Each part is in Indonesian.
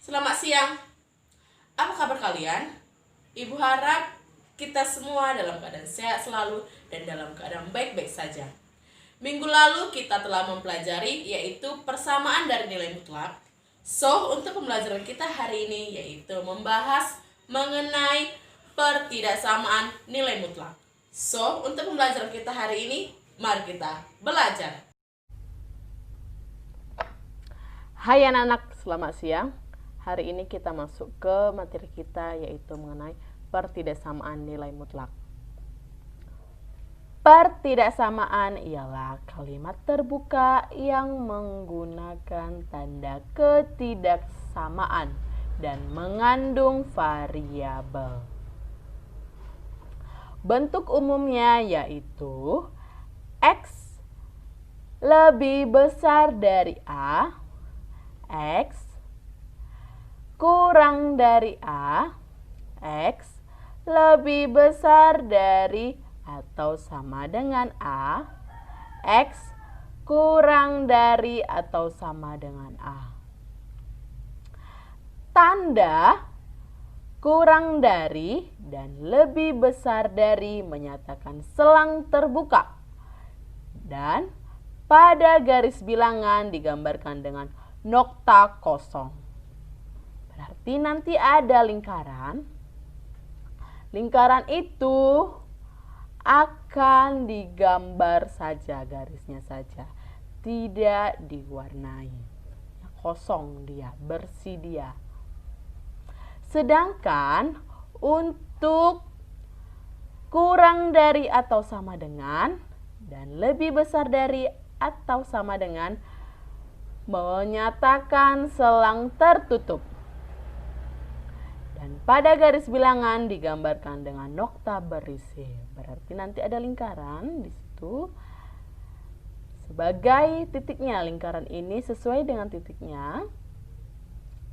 Selamat siang. Apa kabar kalian? Ibu harap kita semua dalam keadaan sehat selalu dan dalam keadaan baik-baik saja. Minggu lalu kita telah mempelajari yaitu persamaan dari nilai mutlak. So, untuk pembelajaran kita hari ini yaitu membahas mengenai pertidaksamaan nilai mutlak. So, untuk pembelajaran kita hari ini, mari kita belajar. Hai anak-anak, selamat siang. Hari ini kita masuk ke materi kita yaitu mengenai pertidaksamaan nilai mutlak. Pertidaksamaan ialah kalimat terbuka yang menggunakan tanda ketidaksamaan dan mengandung variabel. Bentuk umumnya yaitu X lebih besar dari A, X kurang dari A, X lebih besar dari atau sama dengan A, X kurang dari atau sama dengan A. Tanda kurang dari dan lebih besar dari menyatakan selang terbuka dan pada garis bilangan digambarkan dengan nokta kosong. Berarti nanti ada lingkaran. Lingkaran itu akan digambar saja, garisnya saja. Tidak diwarnai. Kosong dia, bersih dia. Sedangkan untuk kurang dari atau sama dengan dan lebih besar dari atau sama dengan menyatakan selang tertutup. Dan pada garis bilangan digambarkan dengan nokta berisi. Berarti nanti ada lingkaran di situ sebagai titiknya. Lingkaran ini sesuai dengan titiknya.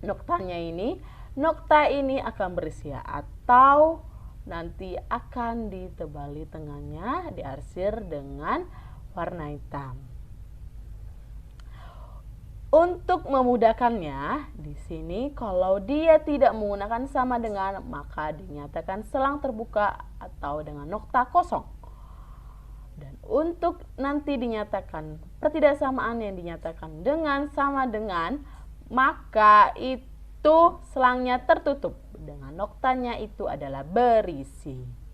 Noktanya ini, nokta ini akan berisi atau nanti akan ditebali tengahnya, diarsir dengan warna hitam. Untuk memudahkannya, di sini kalau dia tidak menggunakan sama dengan, maka dinyatakan selang terbuka atau dengan nokta kosong. Dan untuk nanti dinyatakan pertidaksamaan yang dinyatakan dengan sama dengan, maka itu selangnya tertutup dengan noktanya itu adalah berisi.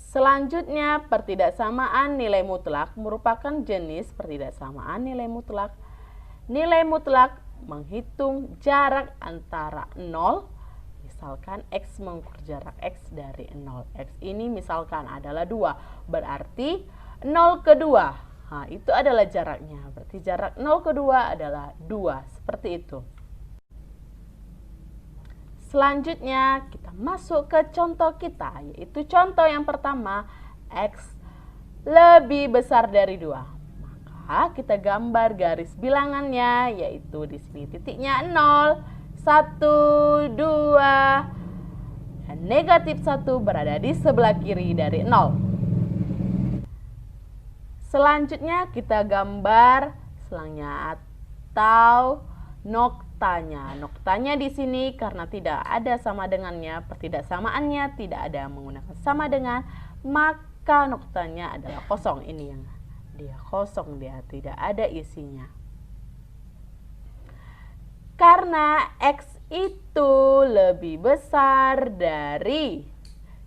Selanjutnya, pertidaksamaan nilai mutlak merupakan jenis pertidaksamaan nilai mutlak. Nilai mutlak menghitung jarak antara 0, misalkan X mengukur jarak X dari 0. X ini misalkan adalah 2, berarti 0 ke 2. Nah, itu adalah jaraknya. Berarti jarak 0 ke 2 adalah 2, seperti itu. Selanjutnya kita masuk ke contoh kita, yaitu contoh yang pertama, X lebih besar dari 2. Maka kita gambar garis bilangannya, yaitu di sini titiknya 0, 1, 2, dan negatif 1 berada di sebelah kiri dari 0. Selanjutnya kita gambar selangnya atau noktanya. Noktanya di sini karena tidak ada sama dengannya, pertidaksamaannya tidak ada menggunakan sama dengan, maka noktanya adalah kosong. Ini yang dia kosong, dia tidak ada isinya. Karena X itu lebih besar dari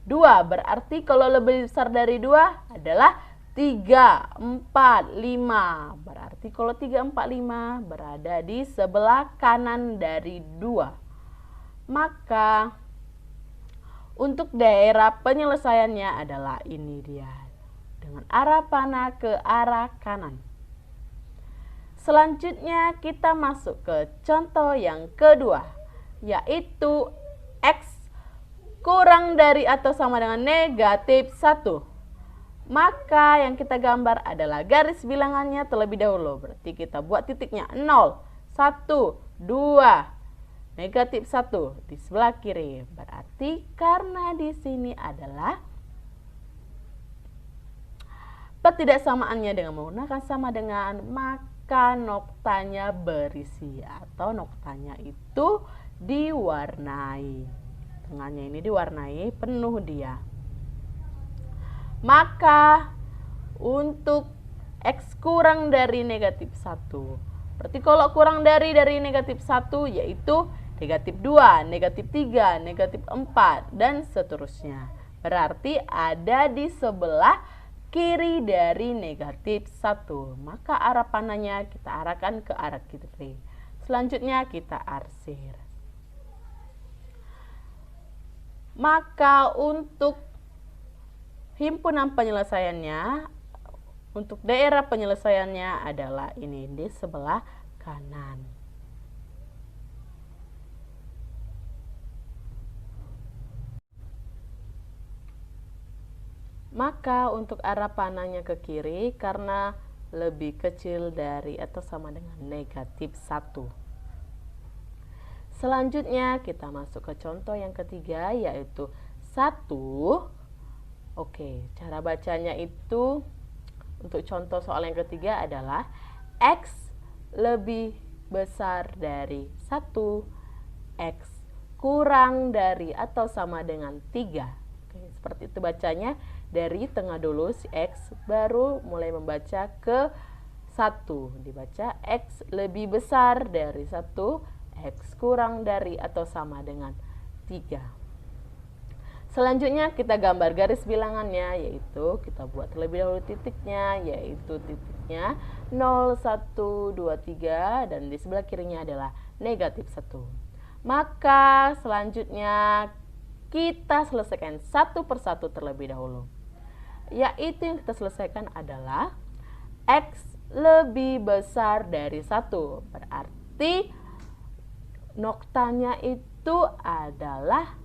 2, berarti kalau lebih besar dari 2 adalah 3, 4, 5. Berarti kalau 3, 4, 5 berada di sebelah kanan dari 2. Maka untuk daerah penyelesaiannya adalah ini dia. Dengan arah panah ke arah kanan. Selanjutnya kita masuk ke contoh yang kedua, yaitu X kurang dari atau sama dengan negatif 1. Maka yang kita gambar adalah garis bilangannya terlebih dahulu. Berarti kita buat titiknya 0, 1, 2, negatif 1 di sebelah kiri. Berarti karena di sini adalah pertidaksamaannya dengan menggunakan sama dengan, maka jika noktanya berisi atau noktanya itu diwarnai. Tengahnya ini diwarnai penuh dia. Maka untuk X kurang dari negatif 1. Berarti kalau kurang dari negatif 1 yaitu negatif 2, negatif 3, negatif 4, dan seterusnya. Berarti ada di sebelah kiri dari negatif 1. Maka arah panahnya kita arahkan ke arah kiri. Selanjutnya kita arsir. Maka untuk himpunan penyelesaiannya, untuk daerah penyelesaiannya adalah ini di sebelah kanan. Maka untuk arah panahnya ke kiri karena lebih kecil dari atau sama dengan negatif 1. Selanjutnya kita masuk ke contoh yang ketiga yaitu 1. Oke, cara bacanya itu untuk contoh soal yang ketiga adalah X lebih besar dari 1, X kurang dari atau sama dengan 3. Oke, seperti itu bacanya. Dari tengah dulu si X baru mulai membaca ke 1. Dibaca X lebih besar dari 1, X kurang dari atau sama dengan 3. Selanjutnya kita gambar garis bilangannya, yaitu kita buat terlebih dahulu titiknya, yaitu titiknya 0, 1, 2, 3, dan di sebelah kirinya adalah negatif 1. Maka selanjutnya kita selesaikan satu persatu terlebih dahulu. Yaitu yang kita selesaikan adalah X lebih besar dari 1. Berarti noktanya itu adalah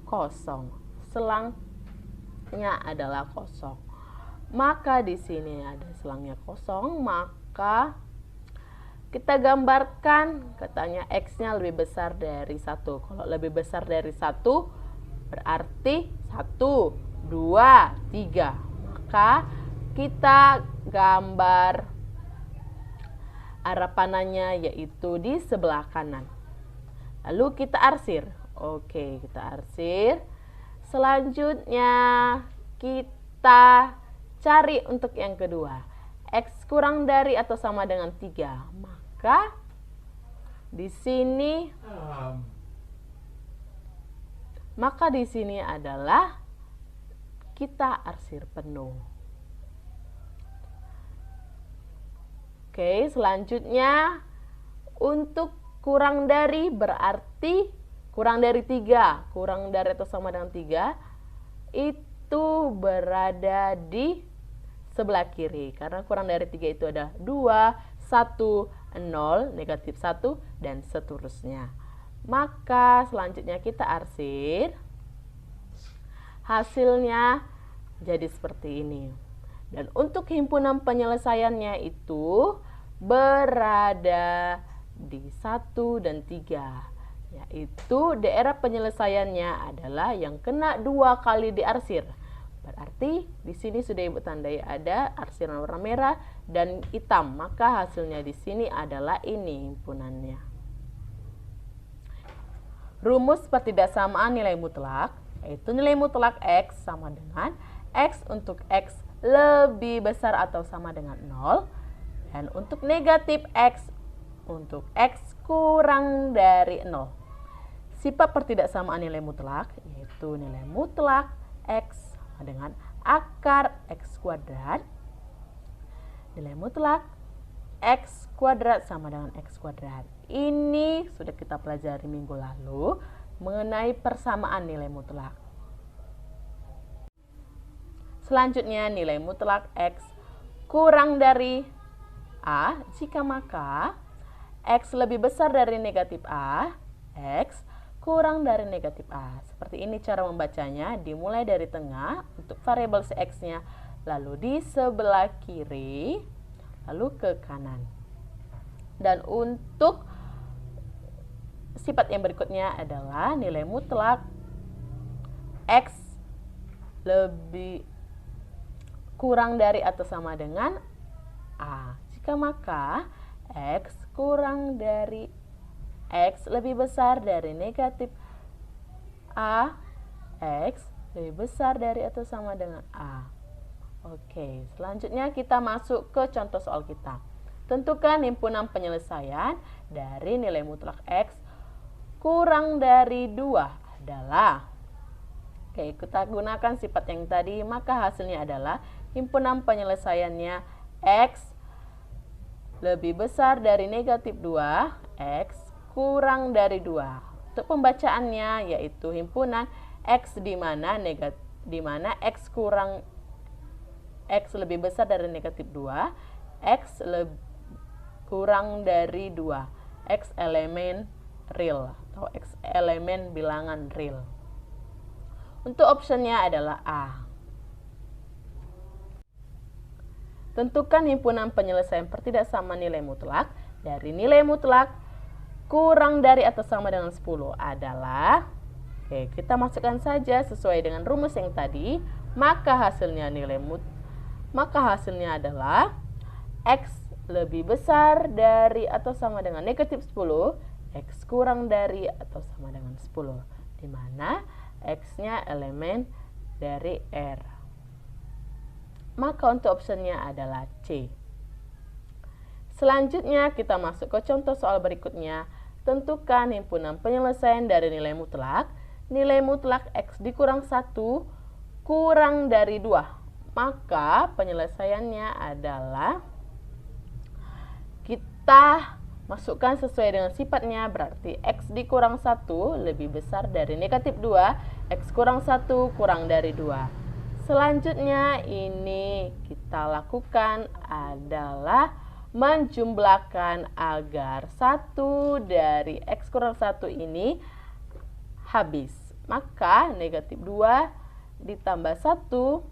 kosong. Selangnya adalah kosong. Maka di sini ada selangnya kosong, maka kita gambarkan katanya X-nya lebih besar dari 1. Kalau lebih besar dari 1 berarti 1, 2, 3. Maka kita gambar arah panahnya yaitu di sebelah kanan. Lalu kita arsir. Oke, kita arsir. Selanjutnya kita cari untuk yang kedua. X kurang dari atau sama dengan 3. Maka di sini adalah kita arsir penuh. Oke, selanjutnya untuk kurang dari berarti kurang dari 3. Kurang dari atau sama dengan 3 itu berada di sebelah kiri. Karena kurang dari 3 itu ada 2, 1, 0, negatif 1, dan seterusnya. Maka selanjutnya kita arsir. Hasilnya jadi seperti ini. Dan untuk himpunan penyelesaiannya itu berada di 1 dan 3. Yaitu daerah penyelesaiannya adalah yang kena 2 kali diarsir. Berarti di sini sudah Ibu tandai ada arsiran warna merah dan hitam. Maka hasilnya di sini adalah ini himpunannya. Rumus pertidaksamaan nilai mutlak, yaitu nilai mutlak X sama dengan X untuk X lebih besar atau sama dengan 0. Dan untuk negatif X untuk X kurang dari 0. Sifat pertidaksamaan nilai mutlak, yaitu nilai mutlak X sama dengan akar X kuadrat. Nilai mutlak X kuadrat sama dengan X kuadrat. Ini sudah kita pelajari minggu lalu mengenai persamaan nilai mutlak. Selanjutnya nilai mutlak X kurang dari A jika maka X lebih besar dari negatif A, X kurang dari negatif A. Seperti ini cara membacanya, dimulai dari tengah untuk variabel X-nya, lalu di sebelah kiri, lalu ke kanan. Dan untuk sifat yang berikutnya adalah nilai mutlak X lebih kurang dari atau sama dengan A. Jika maka X kurang dari X lebih besar dari negatif A, X lebih besar dari atau sama dengan A. Oke, selanjutnya kita masuk ke contoh soal kita. Tentukan himpunan penyelesaian dari nilai mutlak X kurang dari 2 adalah. Oke, kita gunakan sifat yang tadi, maka hasilnya adalah himpunan penyelesaiannya X lebih besar dari negatif 2, X kurang dari 2. Untuk pembacaannya yaitu himpunan X di mana X lebih besar dari negatif 2, X kurang dari 2, X elemen real atau X elemen bilangan real. Untuk optionnya adalah A. Tentukan himpunan penyelesaian pertidaksamaan nilai mutlak dari nilai mutlak kurang dari atau sama dengan 10 adalah. Oke, kita masukkan saja sesuai dengan rumus yang tadi, maka hasilnya adalah X lebih besar dari atau sama dengan negatif 10, X kurang dari atau sama dengan 10, di mana X-nya elemen dari R. Maka untuk optionnya adalah C. Selanjutnya kita masuk ke contoh soal berikutnya. Tentukan himpunan penyelesaian dari nilai mutlak X dikurang 1 kurang dari 2. Maka penyelesaiannya adalah kita masukkan sesuai dengan sifatnya, berarti X dikurang 1 lebih besar dari negatif 2, X kurang 1 kurang dari 2. Selanjutnya ini kita lakukan adalah menjumlahkan agar 1 dari X kurang 1 ini habis. Maka negatif 2 ditambah 1.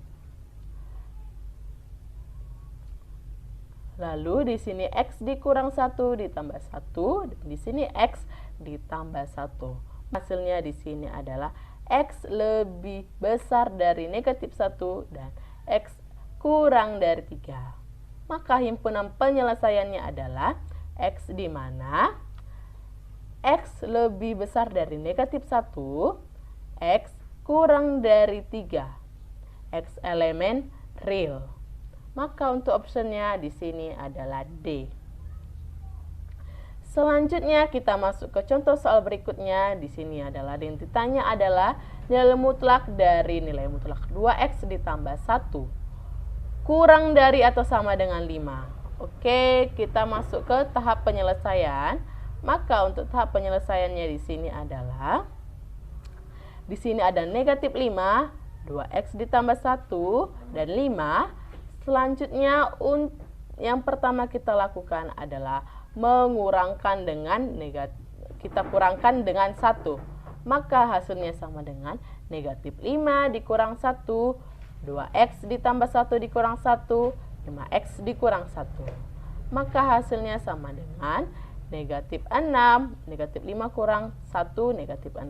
Lalu di sini X dikurang 1 ditambah 1, dan di sini X ditambah 1. Hasilnya di sini adalah X lebih besar dari negatif 1 dan X kurang dari 3. Maka himpunan penyelesaiannya adalah X di mana X lebih besar dari negatif 1, X kurang dari 3, X elemen real. Maka untuk optionnya di sini adalah D. Selanjutnya kita masuk ke contoh soal berikutnya. Di sini adalah yang ditanya adalah nilai mutlak dari nilai mutlak 2X ditambah 1 kurang dari atau sama dengan 5. Oke, kita masuk ke tahap penyelesaian. Maka untuk tahap penyelesaiannya di sini adalah ada negatif 5, 2X ditambah 1 dan 5. Selanjutnya yang pertama kita lakukan adalah mengurangkan dengan kita kurangkan dengan 1. Maka hasilnya sama dengan negatif 5 dikurang 1, 2X ditambah 1 dikurang 1, 5X dikurang 1. Maka hasilnya sama dengan negatif 6, negatif 5 kurang 1, negatif 6,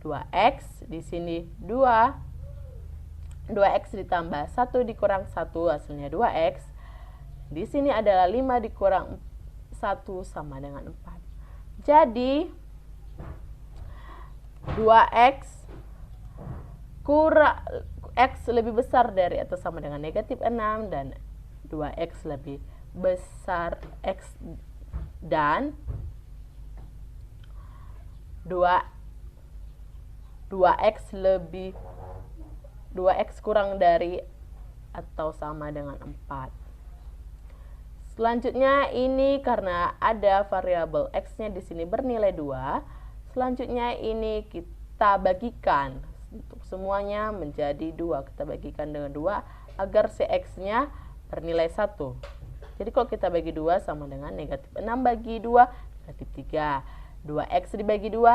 2X di sini 2X ditambah 1 dikurang 1 hasilnya 2X. Di sini adalah 5 dikurang 1 sama dengan 4. Jadi 2X X lebih besar dari atau sama dengan negatif 6 dan 2X lebih besar X dan 2X kurang dari atau sama dengan 4. Selanjutnya ini karena ada variabel X-nya di sini bernilai 2. Selanjutnya ini kita bagikan untuk semuanya menjadi 2. Kita bagikan dengan 2 agar si X-nya bernilai 1. Jadi kalau kita bagi 2 sama dengan negatif 6 bagi 2, negatif 3. 2X dibagi 2,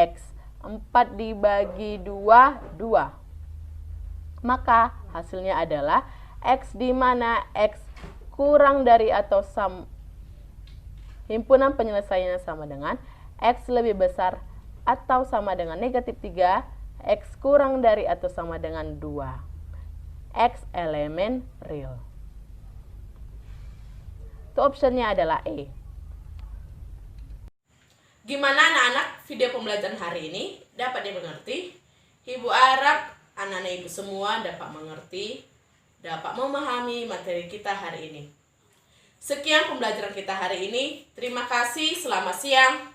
X. 4 dibagi 2, 2. Maka hasilnya adalah X di mana X kurang dari atau himpunan penyelesaiannya sama dengan X lebih besar atau sama dengan negatif 3, X kurang dari atau sama dengan 2, X elemen real. Itu optionnya adalah E. Gimana anak-anak video pembelajaran hari ini? Dapat dimengerti? Ibu harap anak-anak ibu semua dapat mengerti, dapat memahami materi kita hari ini. Sekian pembelajaran kita hari ini. Terima kasih, selamat siang.